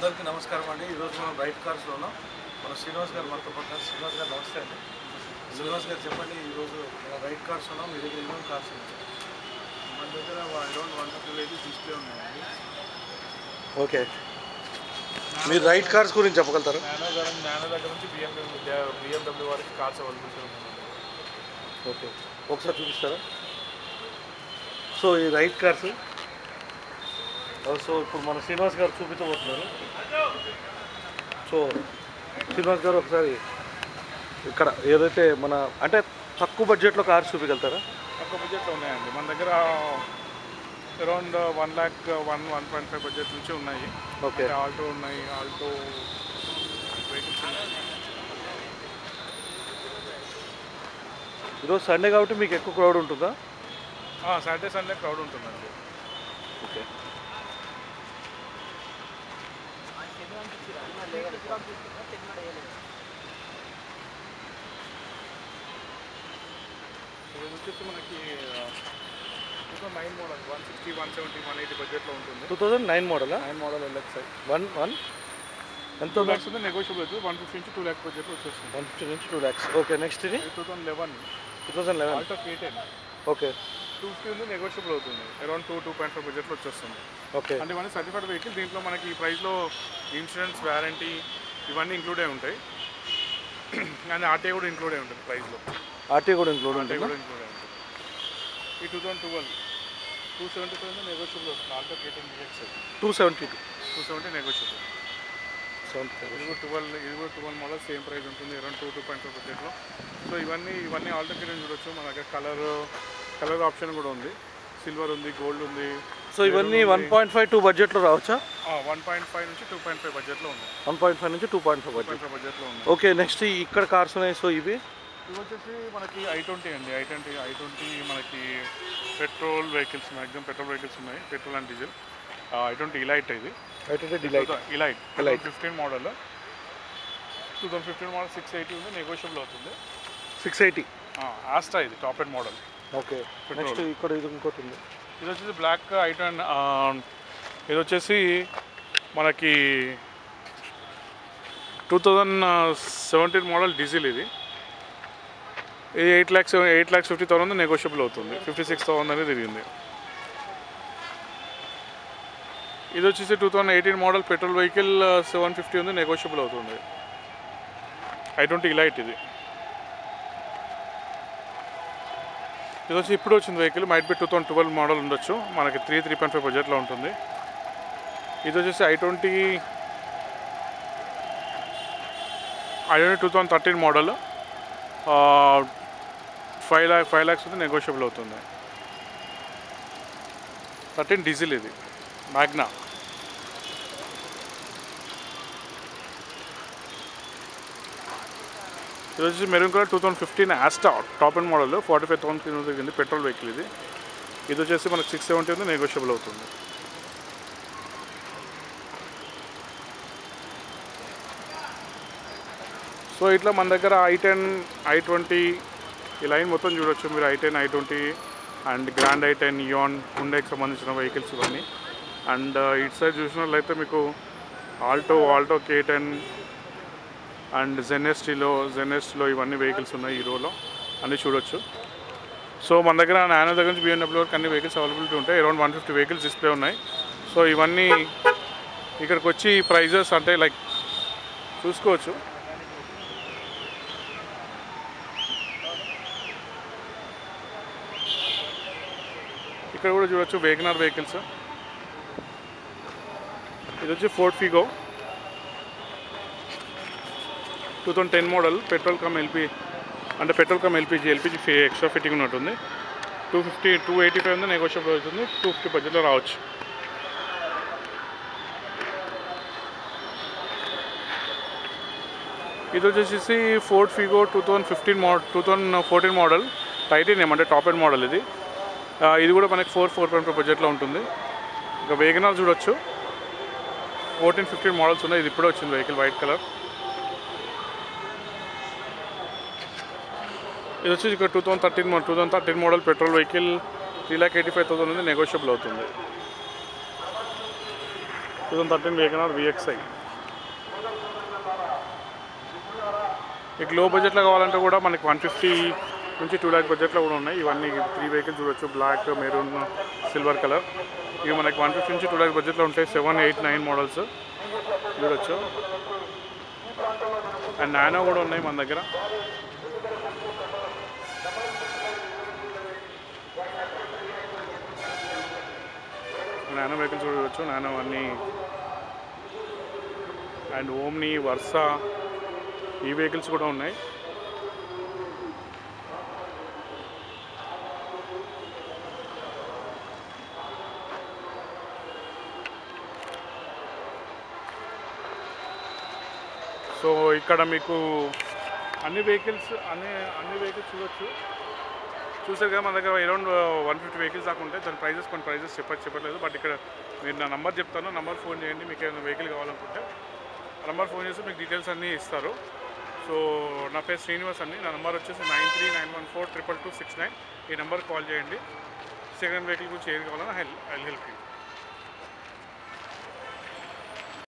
అందరికీ నమస్కారం అండి. ఈరోజు మనం రైట్ కార్స్లో ఉన్నాం. మన శ్రీనివాస్ గారు మనతో పాటు. శ్రీనివాస్ గారు నమస్తే అండి. శ్రీనివాస్ గారు చెప్పండి, ఈరోజు మన రైట్ కార్స్ ఉన్నాం. మీ దగ్గర ఎన్నో కార్స్ ఉన్నాయి? మన దగ్గర అరౌండ్ 150 వెహికల్స్ డిస్ప్లే ఉన్నాయండి. ఓకే, మీరు రైట్ కార్స్ గురించి చెప్పగలుగుతారా? నానో దగ్గర నుంచి బిఎండబ్ల్యూ వరకు కార్స్ అవైలబిలిటీ ఉన్నాయి. ఓకే, ఒకసారి చూపిస్తారా? సో ఈ రైట్ కార్స్, సో ఇప్పుడు మన శ్రీనివాస్ గారు చూపించబోతున్నారు. సో శ్రీనివాస్ గారు ఒకసారి ఇక్కడ ఏదైతే మన అంటే తక్కువ బడ్జెట్లో కార్స్ చూపించగలుగుతారా? తక్కువ బడ్జెట్లో ఉన్నాయండి మన దగ్గర. అరౌండ్ 1 lakh 1.5 బడ్జెట్ నుంచి ఉన్నాయి. ఓకే, ఆల్టో ఉన్నాయి, ఆల్టో వెహికల్స్ ఉన్నాయి. ఈరోజు సండే కాబట్టి మీకు ఎక్కువ క్రౌడ్ ఉంటుందా? సాటర్డే సండే క్రౌడ్ ఉంటుందండి. ఓకే, ఇది వచ్చేసి మనకి 2009 మోడల్ 160, 170, 180 బడ్జెట్లో ఉంటుంది. 2009 మోడలా? 9 మోడల్ LXi. ఎంత 2 lakhs ఉంది, నెగోషియబుల్ అవుతుంది. 150 నుంచి 2 lakh బడ్జెట్లో వచ్చేస్తుంది. 150 నుంచి 2 lakhs. ఓకే, నెక్స్ట్ ఇది 2011 ఆల్టో K10. ఓకే, 250 ఉంది, నెగోషియబుల్ అవుతుంది. అరౌండ్ 2.5 బడ్జెట్లో వచ్చేస్తుంది. ఓకే, అంటే ఇవన్నీ సర్టిఫైడ్ వెహికల్. దీంట్లో మనకి ఈ ప్రైస్లో ఇన్సూరెన్స్, వారంటీ ఇవన్నీ ఇంక్లూడ్ అయి ఉంటాయి. అండ్ ఆర్టీఐ కూడా ఇంక్లూడ్ అయి ఉంటుంది ప్రైస్లో. ఆర్టీ కూడా ఇంక్లూడ్ ఆర్టీఐ ఉంటుంది. కూడా ఇంక్లూడ్ అయి ఉంటుంది. ఈ 2012 275 ఉంది, నెగోషియబుల్ అవుతుంది. Alto K10 DXi 270 negotiable. ఇది కూడా 12 మోడల్ సేమ్ ప్రైస్ ఉంటుంది. అరౌండ్ 2.5 బడ్జెట్లో. సో ఇవన్నీ ఆల్టో K10 చూడొచ్చు. మన దగ్గర కలర్ ఆప్షన్ కూడా ఉంది. సిల్వర్ ఉంది, గోల్డ్ ఉంది. సో ఇవన్నీ 1.5 2 బడ్జెట్లో రావచ్చా? 1.5 నుంచి 2.5 బడ్జెట్లో ఉంది. 1.5 నుంచి 2.5 బడ్జెట్. 2.5 బడ్జెట్లో ఉంది. ఓకే, నెక్స్ట్ ఇక్కడ కార్స్ ఉన్నాయి. సో ఇవి వచ్చేసి మనకి I20 అండి. I20 మనకి petrol vehicles, maximum petrol vehicles ఉన్నాయి, petrol and diesel. I20 elite ఇది. Elite 15 model. 2015 మోడల్ 680 ఉంది, నెగోషియబుల్ అవుతుంది. 680. ఆస్ట్రా ఇది top end model. Okay, next ఇక్కడ ఇది ఇంకోటి ఉంది. ఇది వచ్చేసి బ్లాక్ I20. ఇది వచ్చేసి మనకి 2017 మోడల్ డీజిల్. ఇది 8,50,000 నెగోషియబుల్ అవుతుంది. 56,000 అనేది తిరిగింది. ఇది వచ్చేసి 2018 మోడల్ పెట్రోల్ వెహికల్ 750 ఉంది, నెగోషియబుల్ అవుతుంది. I20 ఇలైట్ ఇది. ఇది వచ్చి ఇప్పుడు వచ్చింది వెహికల్. మైట్ బి 2012 మోడల్ ఉండొచ్చు. మనకి 3.5 బడ్జెట్లో ఉంటుంది. ఇది వచ్చేసి I20 2013 మోడల్ 5 lakhs ఉంది, నెగోషియబుల్ అవుతుంది. 13 డీజిల్ ఇది, మ్యాగ్నా. ఇది వచ్చి maroon colour 2015 Asta top and model 45,000 తిరిగింది, పెట్రోల్ వెహికల్ ఇది. ఇది వచ్చేసి మనకు 670 ఉంది, నెగోషియబుల్ అవుతుంది. సో ఇట్లా మన దగ్గర I10, I20 ఈ లైన్ మొత్తం చూడొచ్చు మీరు. I10, I20 and grand I10, Ian, హుండాయికి సంబంధించిన వెహికల్స్ ఇవన్నీ. అండ్ ఇటు సైడ్ చూసినట్లయితే మీకు ఆల్టో K10 అండ్ జెనెస్ట్లో ఇవన్నీ వెహికల్స్ ఉన్నాయి. హీరోలో అన్నీ చూడొచ్చు. సో మన దగ్గర నానో దగ్గర నుంచి BMW వరకు అన్ని వెహికల్స్ అవైలబిలిటీ ఉంటాయి. అరౌండ్ 150 వెహికల్స్ డిస్ప్లే ఉన్నాయి. సో ఇవన్నీ ఇక్కడికి వచ్చి ప్రైజెస్ అంటే లైక్ చూసుకోవచ్చు. ఇక్కడ కూడా చూడొచ్చు వేగనార్ వెహికల్స్. ఇది వచ్చి Ford Figo 2010 model petrol come LPG extra fitting ఉన్నట్టుంది. 285 ఉంది, నెగోషియబుల్ అవుతుంది. 250 బడ్జెట్లో రావచ్చు. ఇది వచ్చేసి ఫోర్డ్ ఫిగో 2014 మోడల్ టైటానియం అంటే టాప్ ఎండ్ మోడల్ ఇది. ఇది కూడా మనకి 4.5 బడ్జెట్లో ఉంటుంది. ఇంకా వేగనార్ చూడొచ్చు. 14-15 మోడల్స్ ఉన్నాయి. ఇది ఇప్పుడే వచ్చింది వెహికల్, వైట్ కలర్. ఇది వచ్చి ఇక్కడ 2013 మోడల్ పెట్రోల్ వెహికల్ 3,85,000 ఉంది, నెగోషియబుల్ అవుతుంది. 2013 వేగనార్ VXI. మీకు లో బడ్జెట్లో కావాలంటే కూడా మనకి 150 నుంచి 2 lakh బడ్జెట్లో కూడా ఉన్నాయి. ఇవన్నీ 3 వెహికల్స్ చూడొచ్చు, బ్లాక్, మెరూన్, సిల్వర్ కలర్. ఇవి మనకి 150 నుంచి 2 lakh బడ్జెట్లో ఉంటాయి. 7, 8, 9 మోడల్స్ చూడొచ్చు. అండ్ నానో కూడా ఉన్నాయి మన దగ్గర. నానో వెహికల్స్ చూడవచ్చు. నానో అన్నీ అండ్ ఓమ్ని, వర్సా ఈ వెహికల్స్ కూడా ఉన్నాయి. సో ఇక్కడ మీకు అన్ని వెహికల్స్ చూడొచ్చు. చూసారు కదా మన దగ్గర అరౌండ్ 150 వెహికల్స్ దాకా ఉంటాయి. దాని ప్రైజెస్ కొన్ని ప్రైజెస్ చెప్పట్లేదు. బట్ ఇక్కడ మీరు నా నంబర్ చెప్తాను, నంబర్ ఫోన్ చేయండి. మీకు ఏమైనా వెహికల్ కావాలనుకుంటే ఆ నంబర్ ఫోన్ చేసి మీకు డీటెయిల్స్ అన్నీ ఇస్తారు. సో నా పేరు శ్రీనివాస్ అండి. నా నెంబర్ వచ్చేసి 9391422269. ఈ నెంబర్కి కాల్ చేయండి. సెకండ్ వెహికల్ గురించి ఏది కావాలన్నా ఐ హెల్ప్ యూ.